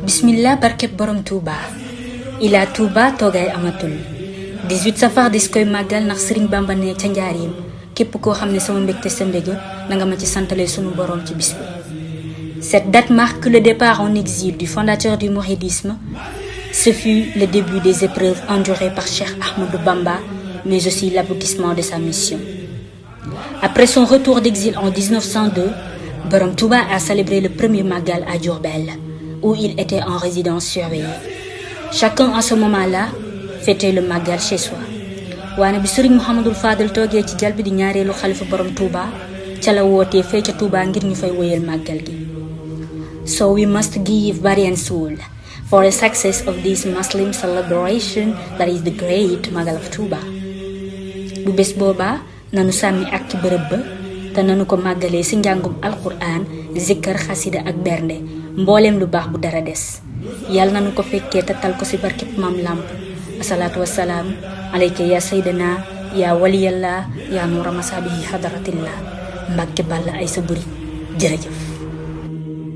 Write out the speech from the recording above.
Bismillah barkeb borom Touba ila Touba toogay amatul 18 safar dis koy màggal ndax Serigne Bamba ne ca njaareem képp koo xam ne sama mbégte sa mbéga na nga ma ci santale sunu borom ci bis bi. Cette date marque le départ en exil du fondateur du mouridisme. Ce fut le début des épreuves endurées par Cheikh Ahmadou Bamba, mais aussi l'aboutissement de sa mission. Après son retour d'exil en 1902, Borom Touba a célébré le premier Magal à Diourbel, où il était en résidence surveillée. Chacun à ce moment-là fêtait le Magal chez soi. waane bi Serigne Mouhamadul Fadel toogee ci jal bi di ñaareelu xalifa Borom Touba ca la wootee fee ca Touba ngir ñu fay wéyal màggal gi. So we must give body and soul for the success of this Muslim celebration that is the great Magal of Touba. bu bés boobaa nanu sàmmi ak ci bërëb ba te nanu ko màggalee si njàngum alquran zikkar xasida ak bernde mbooleem lu baax bu dara des yàlla nanu ko fekkee te tal ko si barkeb maam Lamp. asalaatu wasalaam alayka ya saydana ya waliyallah ya nuura masaabihi hadratillah Mbàkke Balla ay sa buri jërëjëf.